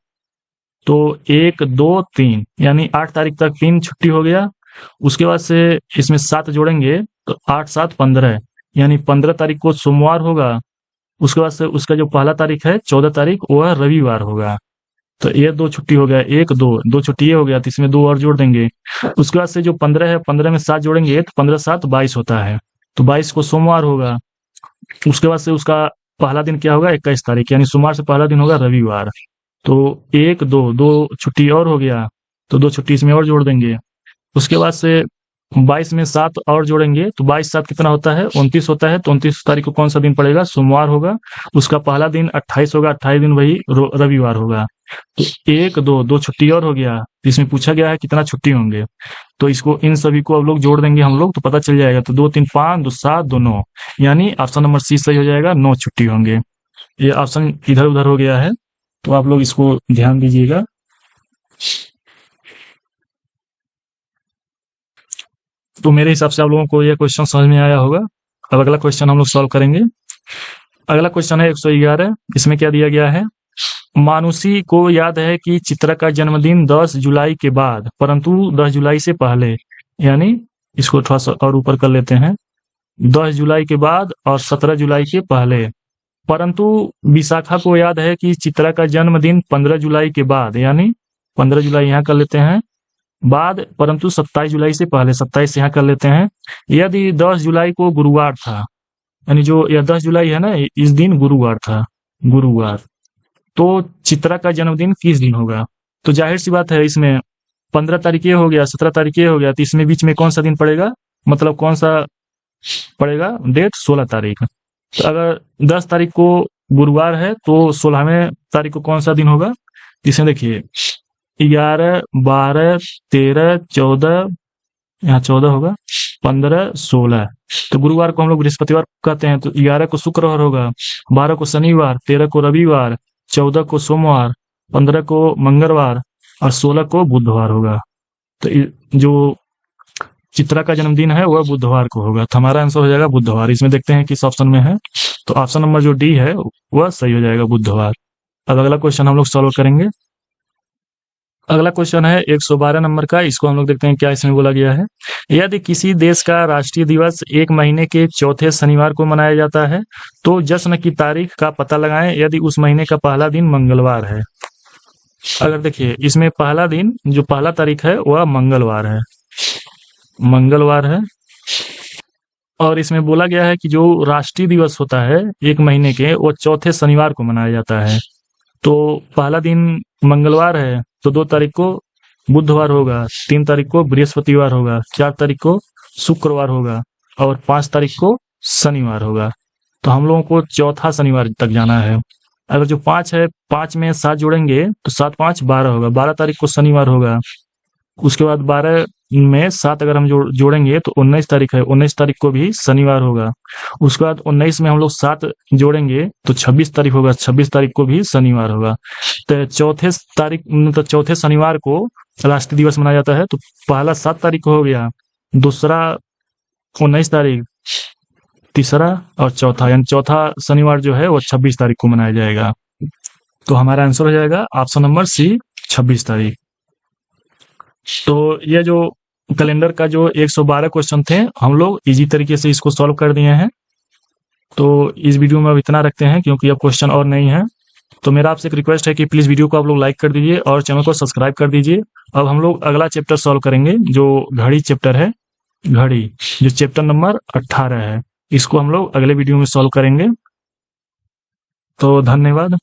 तो 1, 2, 3 यानी 8 तारीख तक 3 छुट्टी हो गया। उसके बाद से इसमें 7 जोड़ेंगे तो 8, 7, 15 यानी 15 तारीख को सोमवार होगा। उसके बाद से उसका जो पहला तारीख है 14 तारीख वह रविवार होगा। तो ये 2 छुट्टी हो गया, 1, 2, 2 छुट्टी ये हो गया, तो इसमें 2 और जोड़ देंगे। उसके बाद से जो 15 है, 15 में 7 जोड़ेंगे तो 15, 7, 22 होता है। तो 22 को सोमवार होगा। उसके बाद से उसका पहला दिन क्या होगा, 21 तारीख, यानी सोमवार से पहला दिन होगा रविवार। तो 1, 2, 2 छुट्टी और हो गया, तो 2 छुट्टी इसमें और जोड़ देंगे। उसके बाद से 22 में 7 और जोड़ेंगे तो 22, 7 कितना होता है, 29 होता है। तो 29 तारीख को कौन सा दिन पड़ेगा, सोमवार होगा। उसका पहला दिन 28 होगा, 28 दिन वही रविवार होगा। तो 1, 2, 2 छुट्टी और हो गया। इसमें पूछा गया है कितना छुट्टी होंगे, तो इसको इन सभी को अब लोग जोड़ देंगे हम लोग तो पता चल जाएगा। तो 2, 3, 5, 2, 7, 2, 9 यानी ऑप्शन नंबर सी सही हो जाएगा, 9 छुट्टी होंगे। ये ऑप्शन इधर उधर हो गया है, तो आप लोग इसको ध्यान दीजिएगा। तो मेरे हिसाब से आप लोगों को यह क्वेश्चन समझ में आया होगा। अब अगला क्वेश्चन हम लोग सॉल्व करेंगे। अगला क्वेश्चन है 111। इसमें क्या दिया गया है, मानुषी को याद है कि चित्रा का जन्मदिन 10 जुलाई के बाद, परंतु 10 जुलाई से पहले, यानी इसको थोड़ा सा और ऊपर कर लेते हैं, 10 जुलाई के बाद और 17 जुलाई के पहले, परंतु विशाखा को याद है कि चित्रा का जन्मदिन 15 जुलाई के बाद, यानी 15 जुलाई यहाँ कर लेते हैं बाद, परंतु 27 जुलाई से पहले, 27 यहाँ कर लेते हैं। यदि 10 जुलाई को गुरुवार था, यानी जो यह 10 जुलाई है ना, इस दिन गुरुवार था, गुरुवार, तो चित्रा का जन्मदिन किस दिन होगा। तो जाहिर सी बात है इसमें 15 तारीख ये हो गया, 17 तारीख ये हो गया, तो इसमें बीच में कौन सा दिन पड़ेगा, मतलब कौन सा पड़ेगा डेट, 16 तारीख। तो अगर 10 तारीख को गुरुवार है तो 16वें तारीख को कौन सा दिन होगा, इसमें देखिए 11, 12, 13, 14, यहाँ 14 होगा, 15, 16। तो गुरुवार को हम लोग बृहस्पतिवार कहते हैं, तो 11 को शुक्रवार होगा, 12 को शनिवार, 13 को रविवार, 14 को सोमवार, 15 को मंगलवार और 16 को बुधवार होगा। तो जो चित्रा का जन्मदिन है वह बुधवार को होगा, तो हमारा आंसर हो जाएगा बुधवार। इसमें देखते हैं किस ऑप्शन में है, तो ऑप्शन नंबर जो डी है वह सही हो जाएगा, बुधवार। अब अगला क्वेश्चन हम लोग सॉल्व करेंगे। अगला क्वेश्चन है 112 नंबर का। इसको हम लोग देखते हैं क्या इसमें बोला गया है। यदि किसी देश का राष्ट्रीय दिवस एक महीने के चौथे शनिवार को मनाया जाता है तो जश्न की तारीख का पता लगाएं यदि उस महीने का पहला दिन मंगलवार है। अगर देखिए इसमें पहला दिन जो पहला तारीख है वह मंगलवार है, मंगलवार है। और इसमें बोला गया है कि जो राष्ट्रीय दिवस होता है एक महीने के वो चौथे शनिवार को मनाया जाता है। तो पहला दिन मंगलवार है तो 2 तारीख को बुधवार होगा, 3 तारीख को बृहस्पतिवार होगा, 4 तारीख को शुक्रवार होगा और 5 तारीख को शनिवार होगा। तो हम लोगों को चौथा शनिवार तक जाना है। अगर जो 5 है, 5 में 7 जोड़ेंगे तो 7, 5, 12 होगा, 12 तारीख को शनिवार होगा। उसके बाद 12 में 7 अगर हम जोड़ेंगे तो 19 तारीख है, 19 तारीख को भी शनिवार होगा। उसके बाद 19 में हम लोग 7 जोड़ेंगे तो 26 तारीख होगा, 26 तारीख को भी शनिवार होगा। तो चौथे तारीख मतलब चौथे शनिवार को राष्ट्रीय दिवस मनाया जाता है। तो पहला 7 तारीख को हो गया, दूसरा 19 तारीख, तीसरा और चौथा, यानी चौथा शनिवार जो है वो 26 तारीख को मनाया जाएगा। तो हमारा आंसर हो जाएगा ऑप्शन नंबर सी, 26 तारीख। तो ये जो कैलेंडर का जो 112 क्वेश्चन थे हम लोग इजी तरीके से इसको सॉल्व कर दिए हैं। तो इस वीडियो में अब इतना रखते हैं क्योंकि अब क्वेश्चन और नहीं है। तो मेरा आपसे एक रिक्वेस्ट है कि प्लीज़ वीडियो को आप लोग लाइक कर दीजिए और चैनल को सब्सक्राइब कर दीजिए। अब हम लोग अगला चैप्टर सॉल्व करेंगे जो घड़ी चैप्टर है, घड़ी जो चैप्टर नंबर 18 है, इसको हम लोग अगले वीडियो में सॉल्व करेंगे। तो धन्यवाद।